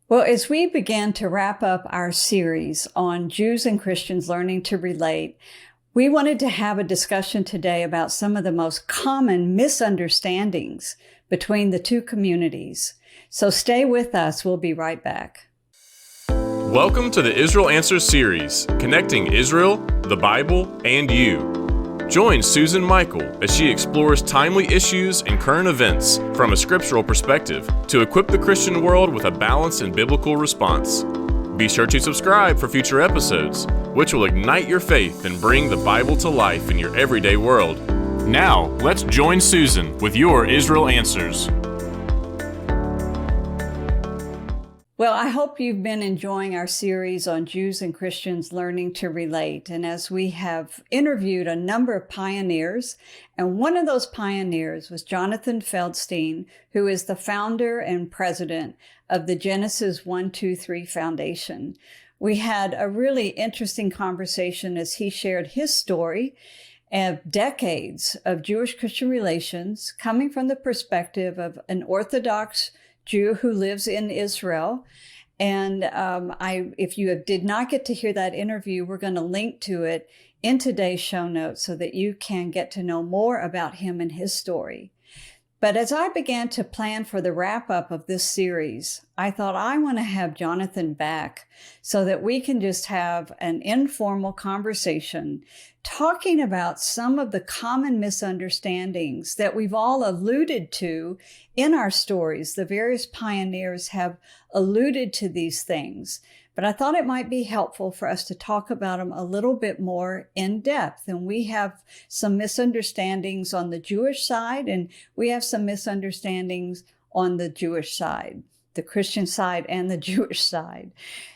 Well, as we began to wrap up our series on Jews and Christians learning to relate, we wanted to have a discussion today about some of the most common misunderstandings between the two communities. So stay with us. We'll be right back. Welcome to the Israel Answers series, connecting Israel, the Bible, and you. Join Susan Michael as she explores timely issues and current events from a scriptural perspective to equip the Christian world with a balanced and biblical response. Be sure to subscribe for future episodes, which will ignite your faith and bring the Bible to life in your everyday world. Now, let's join Susan with your Israel Answers. Well, I hope you've been enjoying our series on Jews and Christians learning to relate. And as we have interviewed a number of pioneers, and one of those pioneers was Jonathan Feldstein, who is the founder and president of the Genesis 1-2-3 Foundation. We had a really interesting conversation as he shared his story of decades of Jewish-Christian relations coming from the perspective of an Orthodox Jew who lives in Israel. And if you did not get to hear that interview, we're going to link to it in today's show notes so that you can get to know more about him and his story. But as I began to plan for the wrap up of this series, I thought I want to have Jonathan back so that we can just have an informal conversation talking about some of the common misunderstandings that we've all alluded to in our stories. The various pioneers have alluded to these things, but I thought it might be helpful for us to talk about them a little bit more in depth. And we have some misunderstandings on the Jewish side, and we have some misunderstandings on the Jewish side, the Christian side and the Jewish side.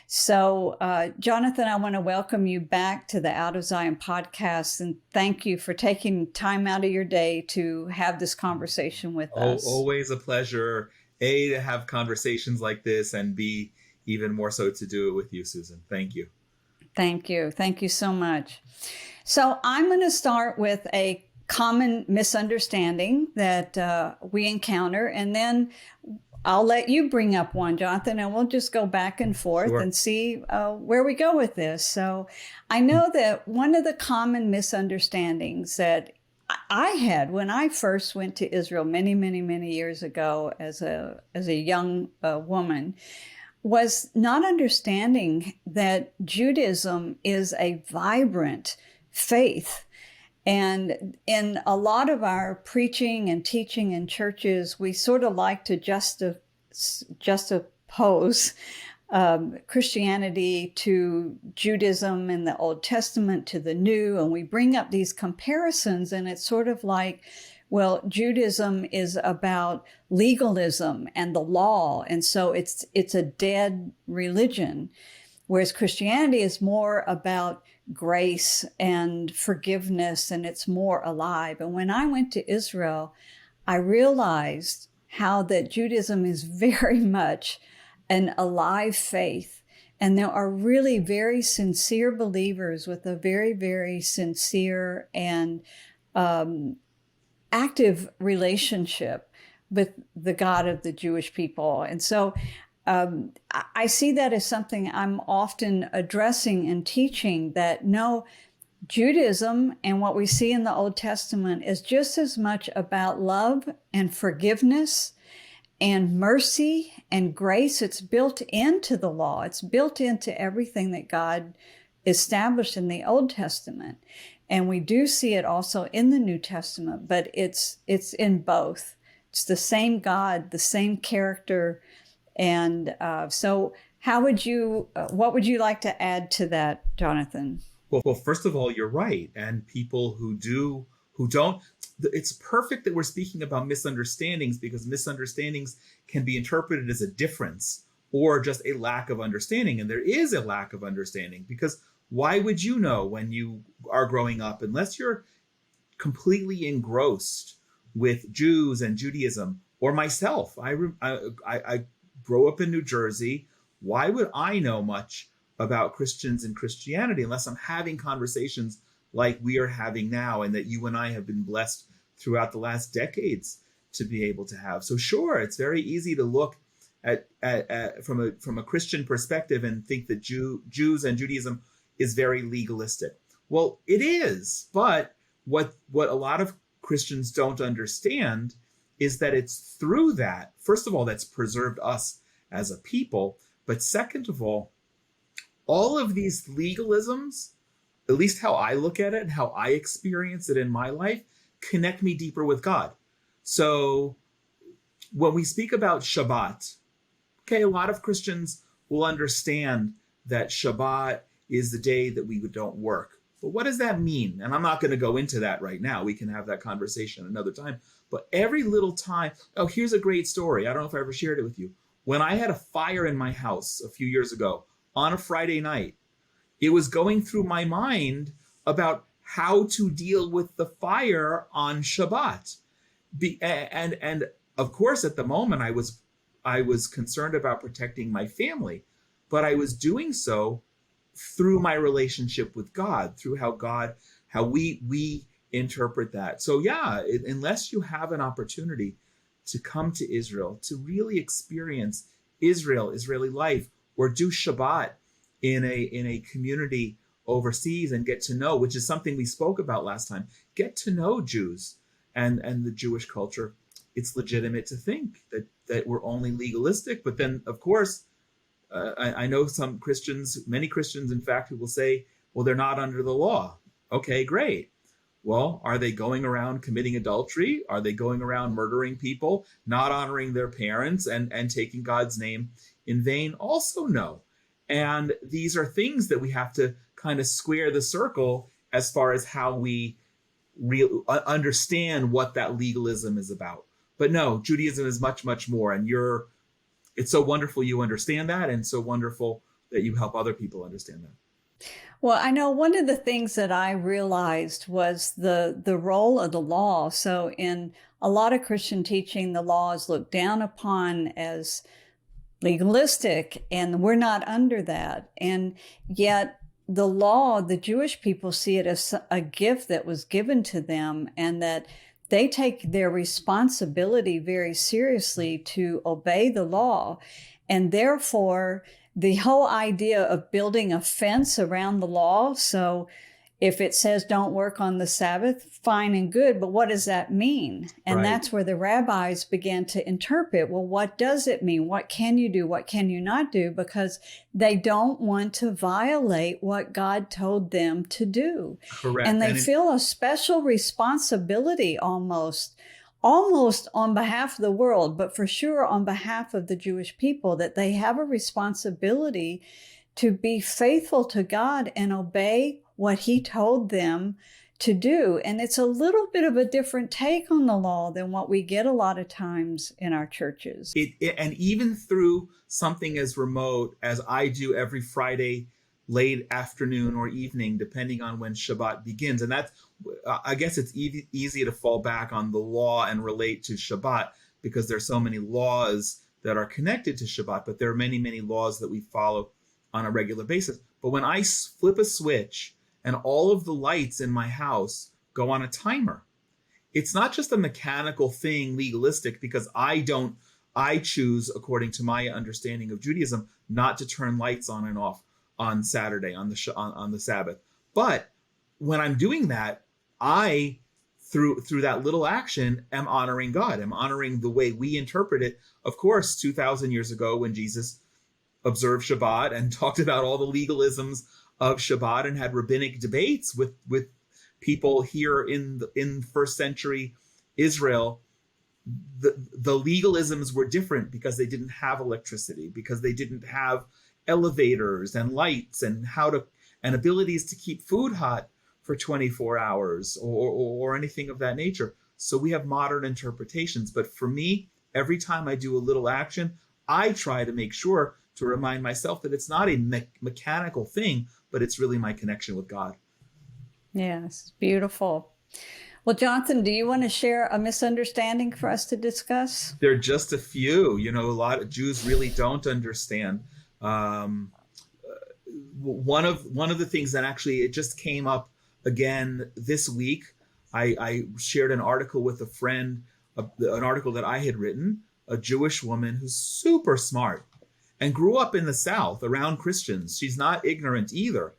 So, Jonathan, I want to welcome you back to the Out of Zion podcast, and thank you for taking time out of your day to have this conversation with us. Always a pleasure, to have conversations like this, and B, even more so to do it with you, Susan. Thank you. Thank you. Thank you so much. So I'm going to start with a common misunderstanding that we encounter, and then I'll let you bring up one, Jonathan, and we'll just go back and forth and see where we go with this. So I know that one of the common misunderstandings that I had when I first went to Israel many, many, many years ago as a young woman was not understanding that Judaism is a vibrant faith. And in a lot of our preaching and teaching in churches, we sort of like to juxtapose Christianity to Judaism in the Old Testament to the New, and we bring up these comparisons, and it's sort of like, well, Judaism is about legalism and the law, and so it's a dead religion, whereas Christianity is more about grace and forgiveness, and it's more alive. And when I went to Israel, I realized how that Judaism is very much an alive faith, and there are really very sincere believers with a very, very sincere and active relationship with the God of the Jewish people. And so I see that as something I'm often addressing and teaching, that no, Judaism and what we see in the Old Testament is just as much about love and forgiveness and mercy and grace. It's built into the law. It's built into everything that God established in the Old Testament. And we do see it also in the New Testament, but it's in both. It's the same God, the same character. And so what would you like to add to that, Jonathan? Well, first of all, you're right. And people who don't, it's perfect that we're speaking about misunderstandings, because misunderstandings can be interpreted as a difference or just a lack of understanding. And there is a lack of understanding, because why would you know when you are growing up, unless you're completely engrossed with Jews and Judaism, or myself? I grew up in New Jersey. Why would I know much about Christians and Christianity unless I'm having conversations like we are having now, and that you and I have been blessed throughout the last decades to be able to have? So sure, it's very easy to look from a Christian perspective and think that Jews and Judaism is very legalistic. Well, it is, but what a lot of Christians don't understand is that it's through that, first of all, that's preserved us as a people, but second of all of these legalisms, at least how I look at it and how I experience it in my life, connect me deeper with God. So when we speak about Shabbat, okay, a lot of Christians will understand that Shabbat is the day that we don't work. But what does that mean? And I'm not going to go into that right now. We can have that conversation another time. But every little time, oh, here's a great story. I don't know if I ever shared it with you. When I had a fire in my house a few years ago on a Friday night, it was going through my mind about how to deal with the fire on Shabbat. And of course, at the moment, I was concerned about protecting my family, but I was doing so through my relationship with God, through how we interpret that. So yeah, unless you have an opportunity to come to Israel, to really experience Israeli life, or do Shabbat in a community overseas and get to know, which is something we spoke about last time, get to know Jews and the Jewish culture, it's legitimate to think that we're only legalistic. But then, of course, I know many Christians, in fact, who will say, well, they're not under the law. Okay, great. Well, are they going around committing adultery? Are they going around murdering people, not honoring their parents, and taking God's name in vain? Also, no. And these are things that we have to kind of square the circle as far as how we understand what that legalism is about. But no, Judaism is much, much more. And it's so wonderful you understand that, and so wonderful that you help other people understand that. Well, I know one of the things that I realized was the role of the law. So in a lot of Christian teaching, the law is looked down upon as legalistic, and we're not under that. And yet the law, the Jewish people see it as a gift that was given to them, and that they take their responsibility very seriously to obey the law. And therefore, the whole idea of building a fence around the law, so if it says don't work on the Sabbath, fine and good, but what does that mean? And Right. That's where the rabbis began to interpret, well, what does it mean? What can you do? What can you not do? Because they don't want to violate what God told them to do. Correct. And they feel a special responsibility almost on behalf of the world, but for sure on behalf of the Jewish people, that they have a responsibility to be faithful to God and obey what he told them to do. And it's a little bit of a different take on the law than what we get a lot of times in our churches. And even through something as remote as I do every Friday late afternoon or evening, depending on when Shabbat begins. And that's, I guess it's easy to fall back on the law and relate to Shabbat because there's so many laws that are connected to Shabbat, but there are many, many laws that we follow on a regular basis. But when I flip a switch and all of the lights in my house go on a timer, it's not just a mechanical thing, legalistic, because I choose, according to my understanding of Judaism, not to turn lights on and off on Saturday, on the Sabbath. But when I'm doing that, I, through that little action, am honoring God. I'm honoring the way we interpret it. Of course, 2,000 years ago, when Jesus observed Shabbat and talked about all the legalisms of Shabbat and had rabbinic debates with people here in first century Israel, the legalisms were different because they didn't have electricity, because they didn't have elevators and lights and abilities to keep food hot for 24 hours or anything of that nature. So we have modern interpretations. But for me, every time I do a little action, I try to make sure to remind myself that it's not a mechanical thing, but it's really my connection with God. Yes, beautiful. Well, Jonathan, do you want to share a misunderstanding for us to discuss? There are just a few. A lot of Jews really don't understand. One of the things that actually it just came up again this week, I shared an article with a friend, an article that I had written a Jewish woman who's super smart and grew up in the South around Christians. She's not ignorant either.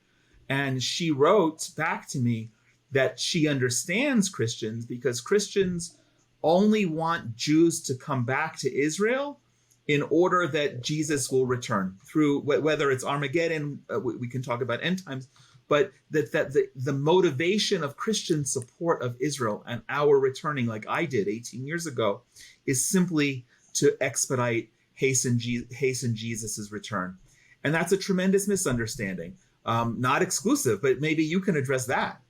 And she wrote back to me that she understands Christians because Christians only want Jews to come back to Israel in order that Jesus will return through, whether it's Armageddon, we can talk about end times, but that the motivation of Christian support of Israel and our returning, like I did 18 years ago, is simply to expedite, hasten Jesus's return. And that's a tremendous misunderstanding. Not exclusive, but maybe you can address that.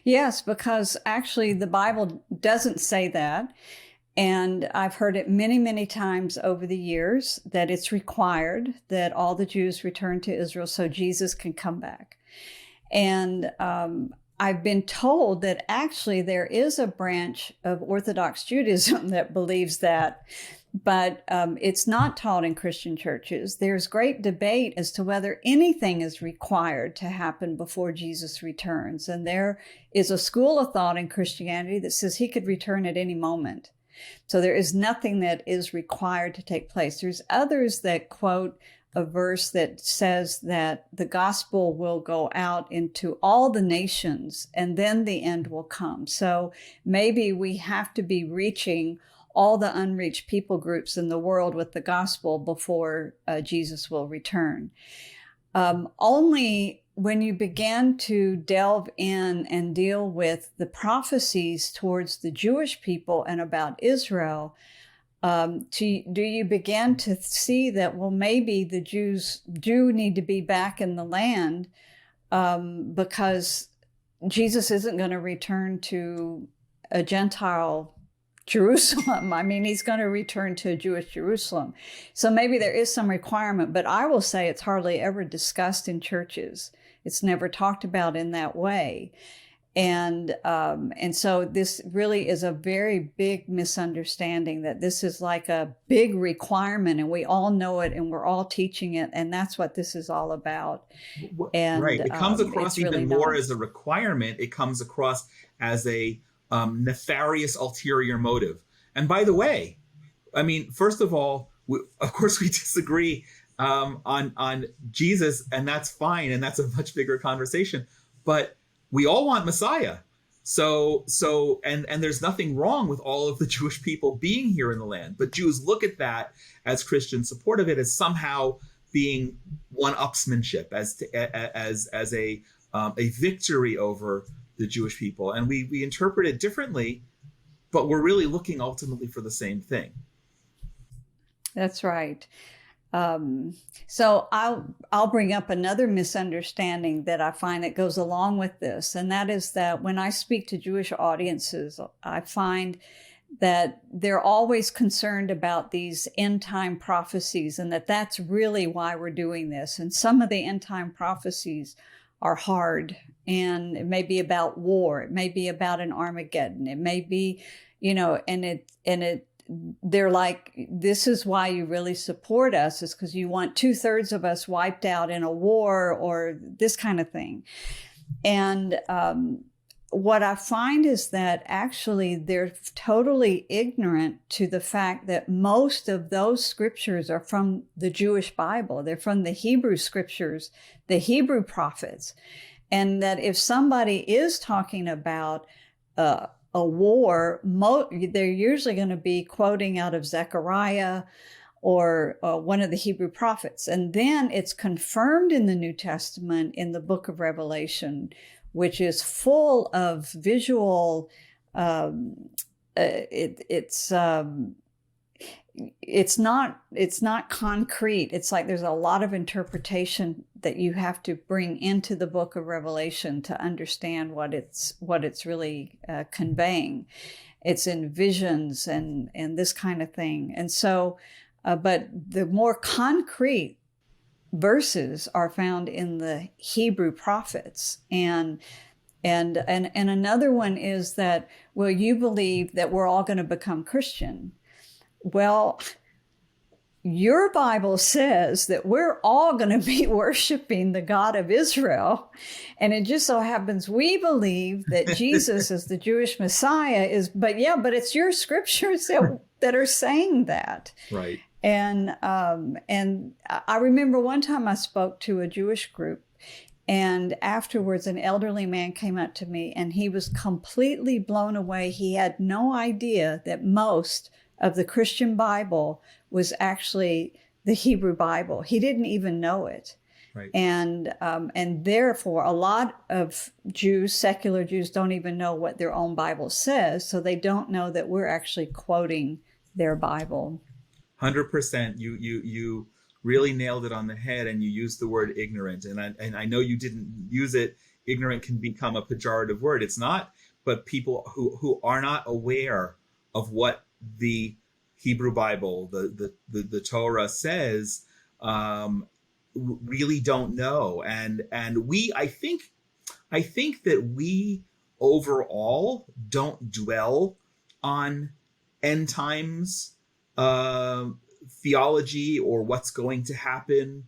Yes, because actually the Bible doesn't say that. And I've heard it many, many times over the years that it's required that all the Jews return to Israel so Jesus can come back. And I've been told that actually there is a branch of Orthodox Judaism that believes that, but it's not taught in Christian churches. There's great debate as to whether anything is required to happen before Jesus returns. And there is a school of thought in Christianity that says he could return at any moment. So there is nothing that is required to take place. There's others that quote a verse that says that the gospel will go out into all the nations and then the end will come. So maybe we have to be reaching all the unreached people groups in the world with the gospel before Jesus will return. Only when you begin to delve in and deal with the prophecies towards the Jewish people and about Israel, do you begin to see that, well, maybe the Jews do need to be back in the land because Jesus isn't going to return to a Gentile Jerusalem. I mean, he's going to return to a Jewish Jerusalem. So maybe there is some requirement, but I will say it's hardly ever discussed in churches. It's never talked about in that way. And so this really is a very big misunderstanding that this is like a big requirement and we all know it and we're all teaching it. And that's what this is all about. And right. It comes across even really more not as a requirement. It comes across as a nefarious ulterior motive. And by the way, I mean, first of all, of course we disagree on Jesus, and that's fine, and that's a much bigger conversation. But we all want Messiah. So there's nothing wrong with all of the Jewish people being here in the land. But Jews look at that as Christian support of it as somehow being one-upsmanship, as a victory over the Jewish people. And we interpret it differently, but we're really looking ultimately for the same thing. That's right. So I'll bring up another misunderstanding that I find that goes along with this. And that is that when I speak to Jewish audiences, I find that they're always concerned about these end time prophecies and that's really why we're doing this. And some of the end time prophecies are hard, and it may be about war. It may be about an Armageddon. It may be, they're like, this is why you really support us, is because you want 2/3 of us wiped out in a war or this kind of thing. And what I find is that actually they're totally ignorant to the fact that most of those scriptures are from the Jewish Bible. They're from the Hebrew scriptures, the Hebrew prophets. And that if somebody is talking about a war, they're usually going to be quoting out of Zechariah or one of the Hebrew prophets. And then it's confirmed in the New Testament in the book of Revelation, which is full of visual, it's not concrete. It's like there's a lot of interpretation that you have to bring into the book of Revelation to understand what it's really conveying. It's in visions and this kind of thing. And so, but the more concrete verses are found in the Hebrew prophets. And another one is that, well, you believe that we're all going to become Christian. Well, your Bible says that we're all going to be worshiping the God of Israel. And it just so happens we believe that Jesus is the Jewish Messiah but it's your scriptures that are saying that. Right. And I remember one time I spoke to a Jewish group, and afterwards an elderly man came up to me and he was completely blown away. He had no idea that most of the Christian Bible was actually the Hebrew Bible. He didn't even know it. Right. And therefore, a lot of Jews, secular Jews, don't even know what their own Bible says, so they don't know that we're actually quoting their Bible. 100%. You really nailed it on the head, and you used the word ignorant. And I know you didn't use it. Ignorant can become a pejorative word. It's not, but people who are not aware of what the Hebrew Bible, the Torah says, really don't know. And I think that we overall don't dwell on end times theology or what's going to happen,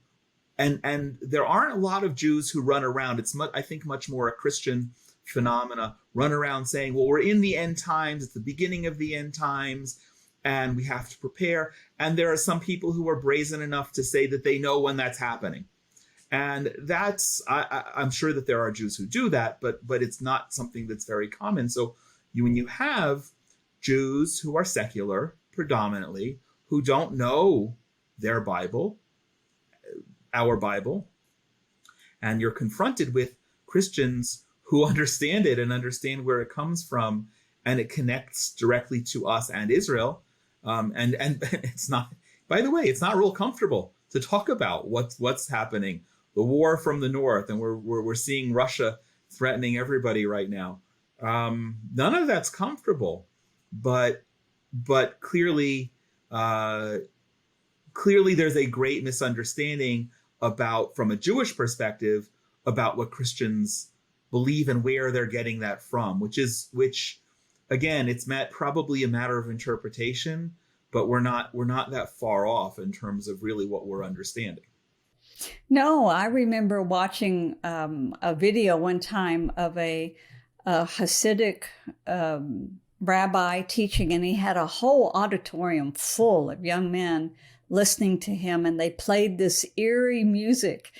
and there aren't a lot of Jews who run around. It's I think much more a Christian phenomena, run around saying, well, we're in the end times, it's the beginning of the end times, and we have to prepare. And there are some people who are brazen enough to say that they know when that's happening. And that's, I'm sure that there are Jews who do that, but it's not something that's very common. So when you have Jews who are secular predominantly, who don't know their Bible, our Bible, and you're confronted with Christians who understand it and understand where it comes from, and it connects directly to us and Israel. And it's not, by the way, it's not real comfortable to talk about what's happening, the war from the north, and we're seeing Russia threatening everybody right now. None of that's comfortable, but clearly there's a great misunderstanding about, from a Jewish perspective, about what Christians believe and where they're getting that from, which again, it's probably a matter of interpretation, but we're not that far off in terms of really what we're understanding. No, I remember watching a video one time of a Hasidic rabbi teaching, and he had a whole auditorium full of young men listening to him, and they played this eerie music.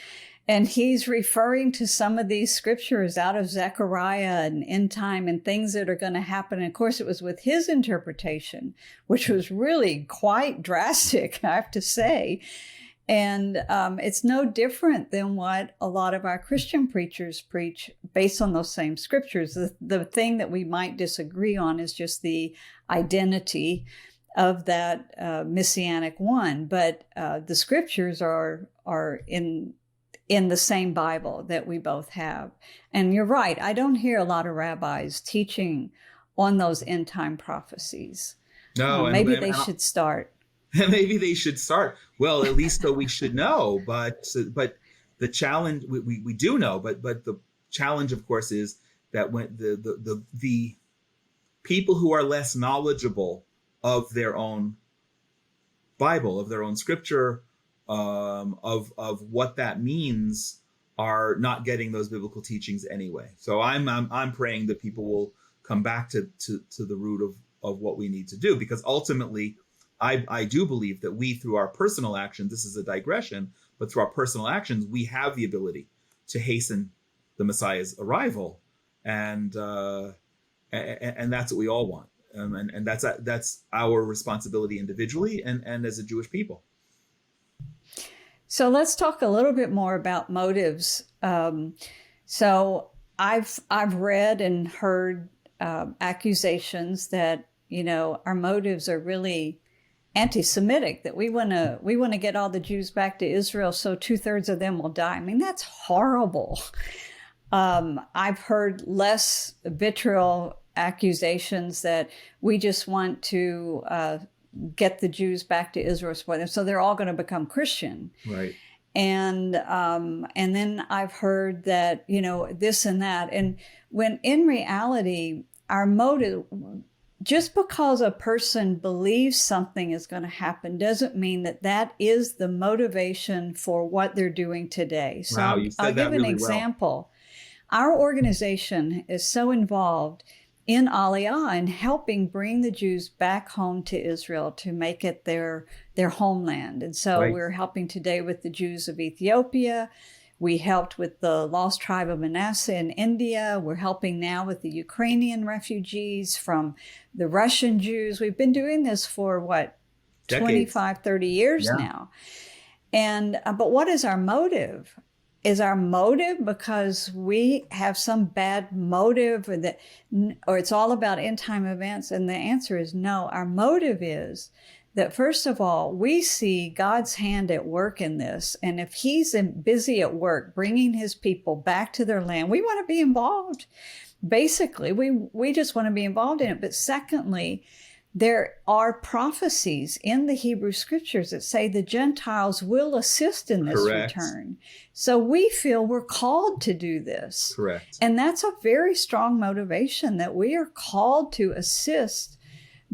And he's referring to some of these scriptures out of Zechariah and end time and things that are going to happen. And of course, it was with his interpretation, which was really quite drastic, I have to say. And it's no different than what a lot of our Christian preachers preach based on those same scriptures. The thing that we might disagree on is just the identity of that messianic one. But the scriptures are in the same Bible that we both have. And you're right, I don't hear a lot of rabbis teaching on those end time prophecies. No, maybe they should start. Maybe they should start. Well, at least though we should know, but the challenge, we do know, but the challenge, of course, is that when the people who are less knowledgeable of their own Bible, of their own scripture, of what that means, are not getting those biblical teachings anyway. So I'm praying that people will come back to the root of what we need to do, because ultimately I do believe that we, through our personal actions, this is a digression, but through our personal actions, we have the ability to hasten the Messiah's arrival, and that's what we all want, and that's our responsibility individually and as a Jewish people. So let's talk a little bit more about motives. So I've read and heard accusations that our motives are really anti-Semitic, that we want to get all the Jews back to Israel so 2/3 of them will die. I mean, that's horrible. I've heard less vitriol accusations that we just want to get the Jews back to Israel, so they're all going to become Christian. Right. And then I've heard that, this and that. And when in reality, our motive, just because a person believes something is going to happen doesn't mean that is the motivation for what they're doing today. So wow, you said I'll give that an really example. Well. Our organization is so involved in Aliyah and helping bring the Jews back home to Israel to make it their homeland. And so we're helping today with the Jews of Ethiopia. We helped with the lost tribe of Manasseh in India. We're helping now with the Ukrainian refugees from the Russian Jews. We've been doing this for Decades. 25, 30 years now. And but what is our motive? Is our motive because we have some bad motive, or it's all about end time events? And the answer is no. Our motive is that, first of all, we see God's hand at work in this. And if he's busy at work bringing his people back to their land, we want to be involved. Basically, we just want to be involved in it. But secondly, there are prophecies in the Hebrew scriptures that say the Gentiles will assist in this return. So we feel we're called to do this. Correct. And that's a very strong motivation, that we are called to assist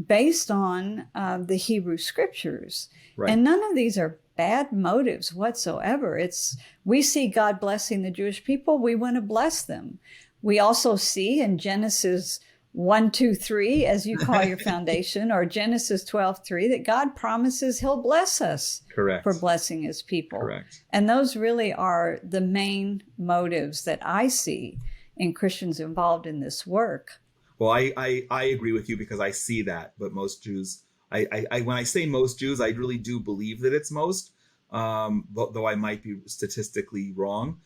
based on the Hebrew scriptures. Right. And none of these are bad motives whatsoever. We see God blessing the Jewish people. We want to bless them. We also see in Genesis 1-2-3, as you call your foundation, or Genesis 12:3, that God promises he'll bless us. Correct. For blessing his people. Correct. And those really are the main motives that I see in Christians involved in this work. Well, I agree with you, because I see that. But most Jews, I when I say most Jews, I really do believe that it's most, though I might be statistically wrong.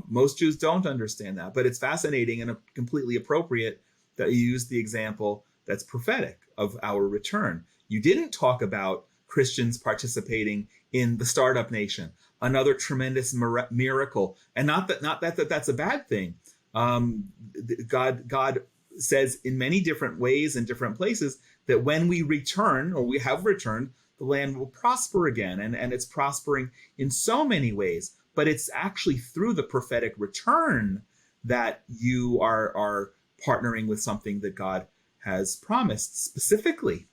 Most Jews don't understand that. But it's fascinating and completely appropriate that you use the example that's prophetic of our return. You didn't talk about Christians participating in the startup nation, another tremendous miracle. And not that that's a bad thing. God says in many different ways and different places that when we return, or we have returned, the land will prosper again. And it's prospering in so many ways. But it's actually through the prophetic return that you are partnering with something that God has promised specifically.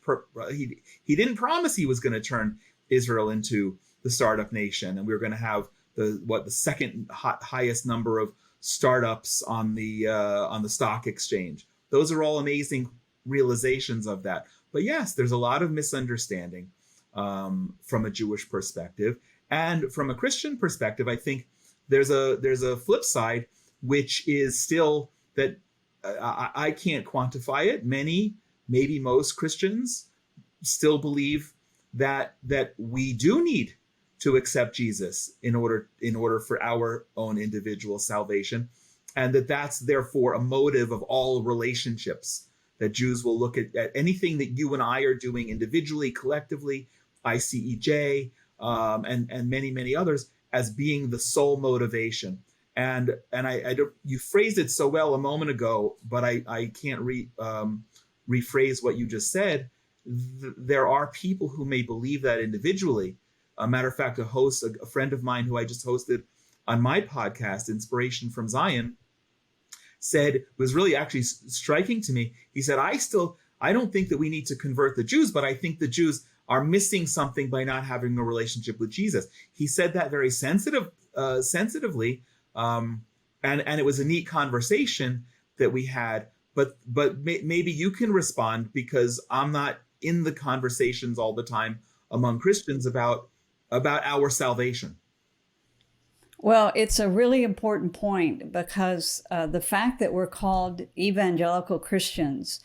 He didn't promise he was going to turn Israel into the startup nation, and we were going to have the second highest number of startups on the stock exchange. Those are all amazing realizations of that. But yes, there's a lot of misunderstanding from a Jewish perspective, and from a Christian perspective. I think there's a flip side, which is still that. I can't quantify it. Maybe most Christians still believe that we do need to accept Jesus in order for our own individual salvation, and that's therefore a motive of all relationships. That Jews will look at anything that you and I are doing individually, collectively, ICEJ, and many others, as being the sole motivation. And I don't, you phrased it so well a moment ago, but I can't rephrase what you just said. There are people who may believe that individually. A matter of fact, a friend of mine who I just hosted on my podcast, Inspiration from Zion, said, was really actually striking to me. He said, I don't think that we need to convert the Jews, but I think the Jews are missing something by not having a relationship with Jesus. He said that very sensitively. And it was a neat conversation that we had, but maybe you can respond, because I'm not in the conversations all the time among Christians about our salvation. Well, it's a really important point, because the fact that we're called evangelical Christians,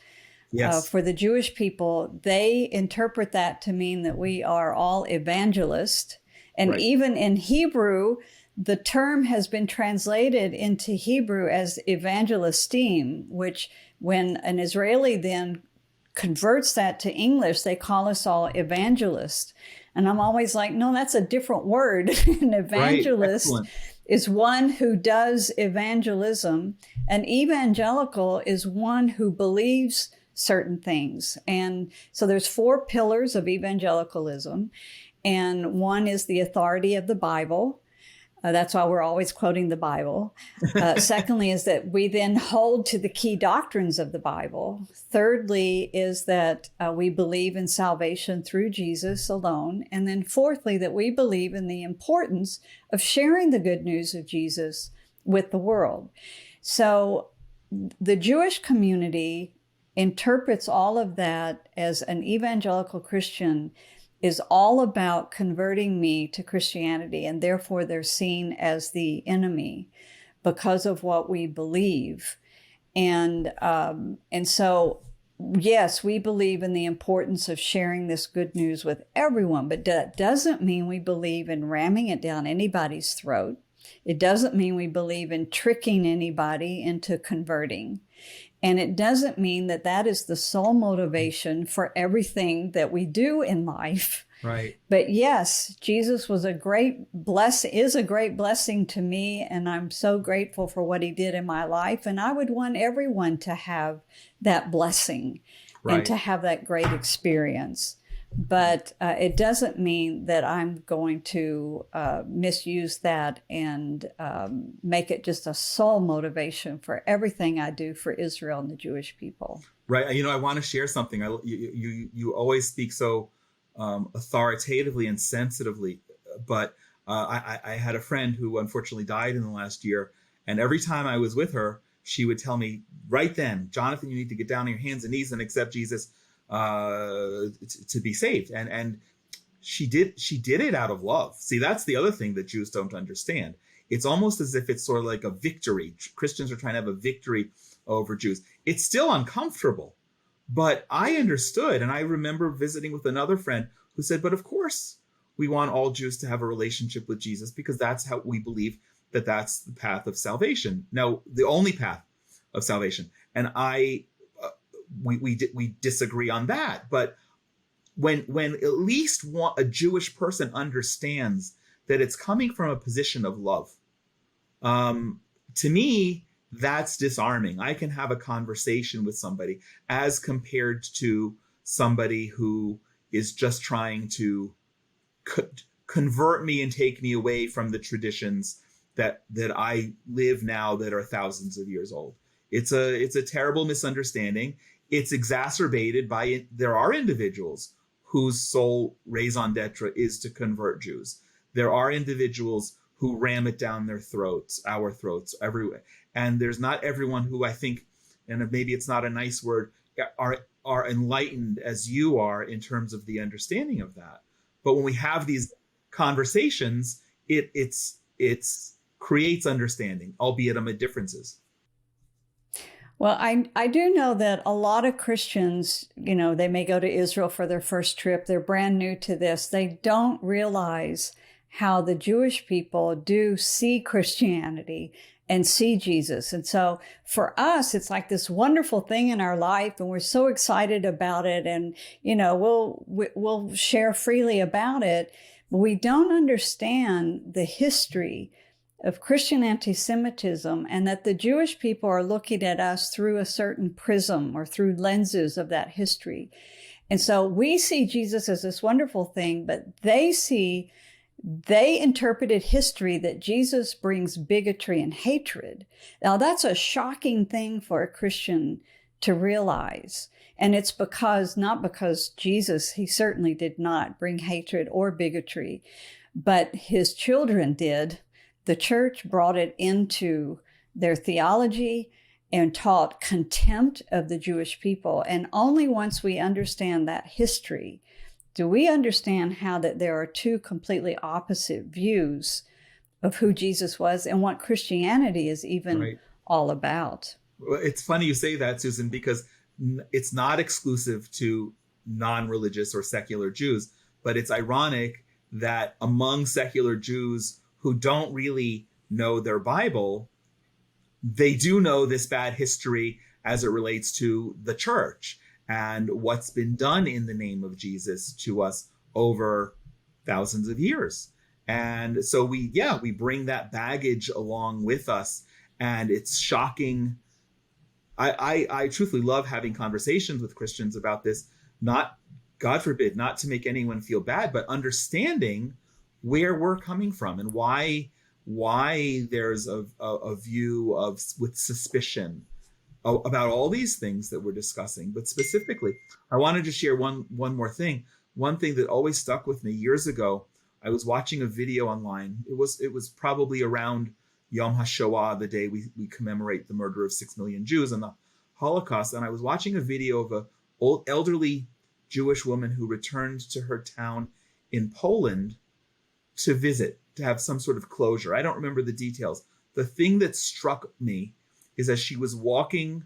yes, for the Jewish people, they interpret that to mean that we are all evangelists. And even in Hebrew, the term has been translated into Hebrew as evangelistim, which when an Israeli then converts that to English, they call us all evangelists. And I'm always like, no, that's a different word. An evangelist is one who does evangelism. An evangelical is one who believes certain things. And so there's 4 pillars of evangelicalism. And one is the authority of the Bible. That's why we're always quoting the Bible. Secondly is that we then hold to the key doctrines of the Bible. Thirdly is that we believe in salvation through Jesus alone. And then fourthly, that we believe in the importance of sharing the good news of Jesus with the world. So the Jewish community interprets all of that as an evangelical Christian is all about converting me to Christianity, and therefore they're seen as the enemy because of what we believe. And so, yes, we believe in the importance of sharing this good news with everyone, but that doesn't mean we believe in ramming it down anybody's throat. It doesn't mean we believe in tricking anybody into converting. And it doesn't mean that that is the sole motivation for everything that we do in life. Right. But yes, Jesus is a great blessing to me, and I'm so grateful for what he did in my life. And I would want everyone to have that blessing and to have that great experience. But it doesn't mean that I'm going to misuse that and make it just a sole motivation for everything I do for Israel and the Jewish people. Right. You know, I want to share something. You always speak so authoritatively and sensitively, but I had a friend who unfortunately died in the last year, and every time I was with her, she would tell me right then, Jonathan, you need to get down on your hands and knees and accept Jesus to be saved. And she did it out of love. See, that's the other thing that Jews don't understand. It's almost as if it's sort of like a victory. Christians are trying to have a victory over Jews. It's still uncomfortable, but I understood. And I remember visiting with another friend who said, but of course we want all Jews to have a relationship with Jesus because that's how we believe that that's the path of salvation. Now, the only path of salvation. And we disagree on that. But when at least a Jewish person understands that it's coming from a position of love, to me, that's disarming. I can have a conversation with somebody as compared to somebody who is just trying to convert me and take me away from the traditions that I live now that are thousands of years old. It's a terrible misunderstanding. It's exacerbated by there are individuals whose sole raison d'etre is to convert Jews. There are individuals who ram it down their throats, our throats, everywhere. And there's not everyone who I think, and maybe it's not a nice word, are enlightened as you are in terms of the understanding of that. But when we have these conversations, it creates understanding, albeit amid differences. Well, I do know that a lot of Christians, you know, they may go to Israel for their first trip. They're brand new to this. They don't realize how the Jewish people do see Christianity and see Jesus. And so for us, it's like this wonderful thing in our life, and we're so excited about it. And, you know, we'll share freely about it. But we don't understand the history of Christian anti-Semitism, and that the Jewish people are looking at us through a certain prism or through lenses of that history. And so we see Jesus as this wonderful thing, but they interpreted history that Jesus brings bigotry and hatred. Now that's a shocking thing for a Christian to realize. And it's not because Jesus, he certainly did not bring hatred or bigotry, but his children did. The church brought it into their theology and taught contempt of the Jewish people. And only once we understand that history do we understand how that there are two completely opposite views of who Jesus was and what Christianity is even all about. Well, it's funny you say that, Susan, because it's not exclusive to non-religious or secular Jews, but it's ironic that among secular Jews who don't really know their Bible, they do know this bad history as it relates to the church and what's been done in the name of Jesus to us over thousands of years. And so we bring that baggage along with us, and it's shocking. I truthfully love having conversations with Christians about this, not, God forbid, not to make anyone feel bad, but understanding where we're coming from and why there's a view with suspicion about all these things that we're discussing. But specifically, I wanted to share one more thing. One thing that always stuck with me years ago, I was watching a video online. It was probably around Yom HaShoah, the day we commemorate the murder of 6 million Jews and the Holocaust, and I was watching a video of a old elderly Jewish woman who returned to her town in Poland to visit, to have some sort of closure. I don't remember the details. The thing that struck me is as she was walking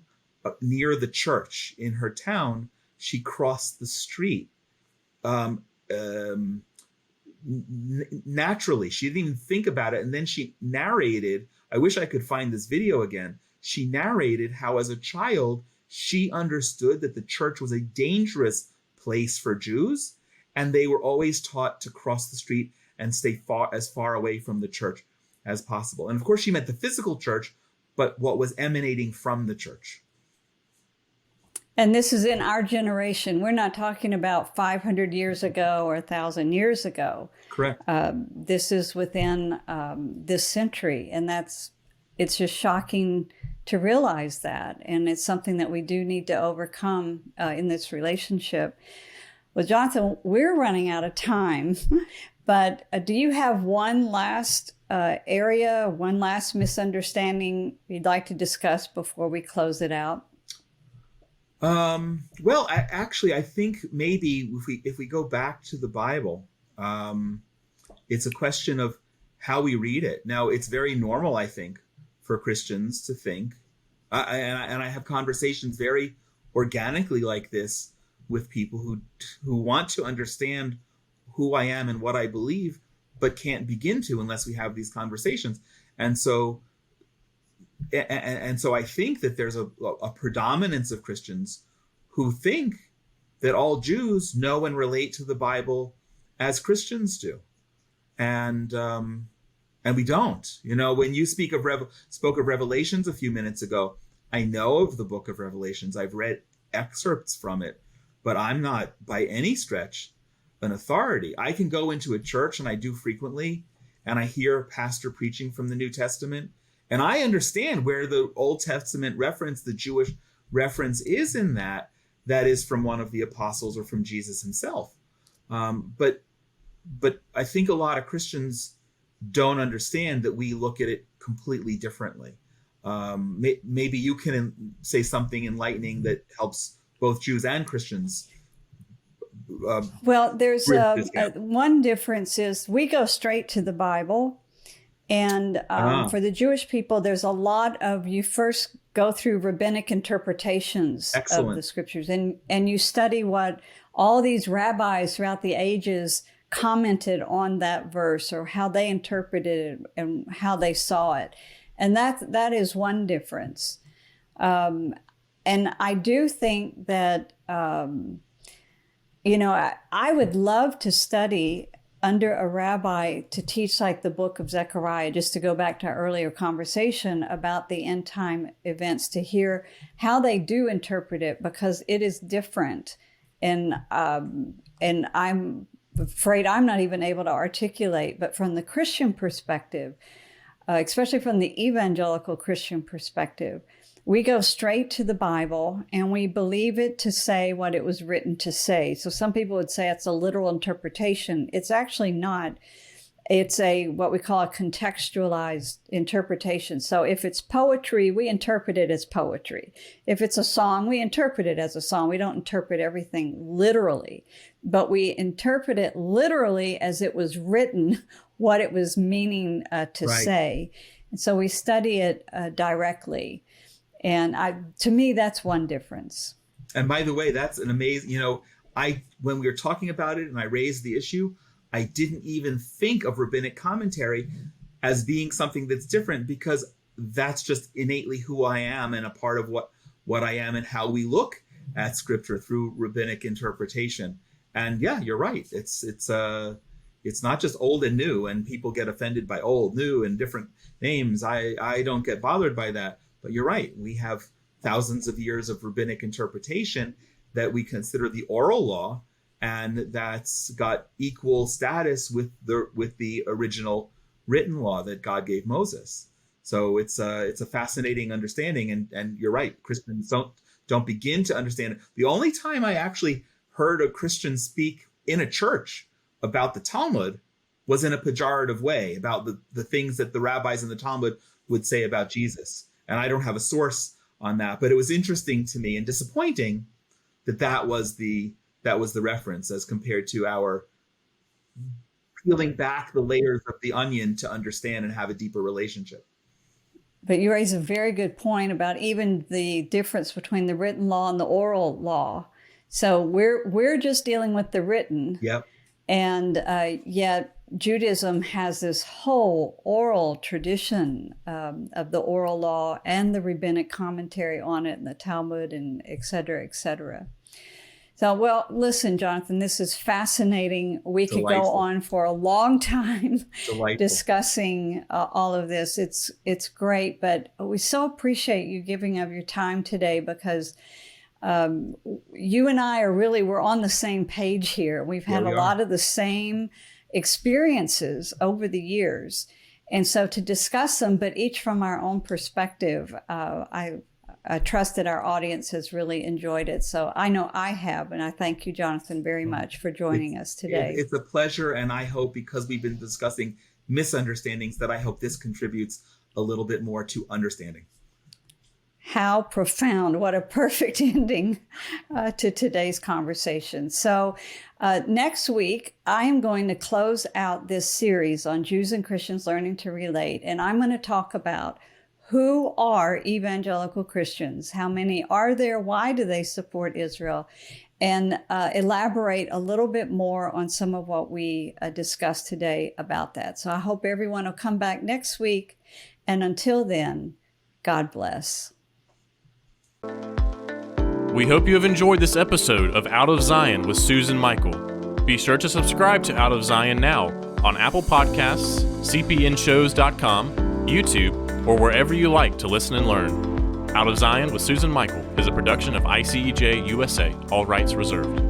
near the church in her town, she crossed the street. Naturally, she didn't even think about it. And then she narrated, I wish I could find this video again. She narrated how as a child, she understood that the church was a dangerous place for Jews, and they were always taught to cross the street and stay as far away from the church as possible. And of course, she meant the physical church, but what was emanating from the church. And this is in our generation. We're not talking about 500 years ago or 1,000 years ago. Correct. This is within this century. And it's just shocking to realize that. And it's something that we do need to overcome in this relationship. Well, Jonathan, we're running out of time. But do you have one last area, one last misunderstanding you'd like to discuss before we close it out? Well, I think maybe if we go back to the Bible, it's a question of how we read it. Now, it's very normal, I think, for Christians to think, and I have conversations very organically like this with people who want to understand who I am and what I believe, but can't begin to unless we have these conversations. And so I think that there's a predominance of Christians who think that all Jews know and relate to the Bible as Christians do, and we don't. You know, when you spoke of Revelations a few minutes ago, I know of the book of Revelations. I've read excerpts from it, but I'm not by any stretch an authority. I can go into a church, and I do frequently, and I hear a pastor preaching from the New Testament, and I understand where the Old Testament reference, the Jewish reference, is in that is from one of the apostles or from Jesus himself. But I think a lot of Christians don't understand that we look at it completely differently. Maybe you can say something enlightening that helps both Jews and Christians. Well, there's one difference is we go straight to the Bible. And for the Jewish people, there's a lot of, you first go through rabbinic interpretations of the scriptures, and you study what all these rabbis throughout the ages commented on that verse, or how they interpreted it and how they saw it. And that is one difference. And I do think that, I would love to study under a rabbi to teach like the book of Zechariah, just to go back to our earlier conversation about the end time events, to hear how they do interpret it, because it is different. And I'm afraid I'm not even able to articulate, but from the Christian perspective, especially from the Evangelical Christian perspective, we go straight to the Bible and we believe it to say what it was written to say. So some people would say it's a literal interpretation. It's actually not. It's what we call a contextualized interpretation. So if it's poetry, we interpret it as poetry. If it's a song, we interpret it as a song. We don't interpret everything literally, but we interpret it literally as it was written, what it was meaning to say. And so we study it directly. And to me, that's one difference. And by the way, that's an amazing, when we were talking about it and I raised the issue, I didn't even think of rabbinic commentary as being something that's different, because that's just innately who I am and a part of what I am and how we look at scripture through rabbinic interpretation. And yeah, you're right. It's not just old and new, and people get offended by old, new, and different names. I don't get bothered by that. But you're right. We have thousands of years of rabbinic interpretation that we consider the oral law, and that's got equal status with the original written law that God gave Moses. So it's a fascinating understanding, and you're right. Christians don't begin to understand it. The only time I actually heard a Christian speak in a church about the Talmud was in a pejorative way, about the things that the rabbis in the Talmud would say about Jesus. And I don't have a source on that. But it was interesting to me and disappointing that was the reference as compared to our peeling back the layers of the onion to understand and have a deeper relationship. But you raise a very good point about even the difference between the written law and the oral law. So we're just dealing with the written. Yep. And yet Judaism has this whole oral tradition of the oral law and the rabbinic commentary on it and the Talmud and et cetera, et cetera. So, well, listen, Jonathan, this is fascinating. We could go on for a long time discussing all of this. It's great, but we so appreciate you giving of your time today because you and I we're on the same page here. We've had a lot of the same experiences over the years. And so to discuss them, but each from our own perspective, I trust that our audience has really enjoyed it. So I know I have, and I thank you, Jonathan, very much for joining us today. It's a pleasure, and I hope, because we've been discussing misunderstandings, that I hope this contributes a little bit more to understanding. How profound. What a perfect ending to today's conversation. So next week, I am going to close out this series on Jews and Christians learning to relate, and I'm going to talk about who are evangelical Christians? How many are there? Why do they support Israel? And elaborate a little bit more on some of what we discussed today about that. So I hope everyone will come back next week. And until then, God bless. We hope you have enjoyed this episode of Out of Zion with Susan Michael. Be sure to subscribe to Out of Zion now on Apple Podcasts, cpnshows.com, YouTube, or wherever you like to listen and learn. Out of Zion with Susan Michael is a production of ICEJ USA, all rights reserved.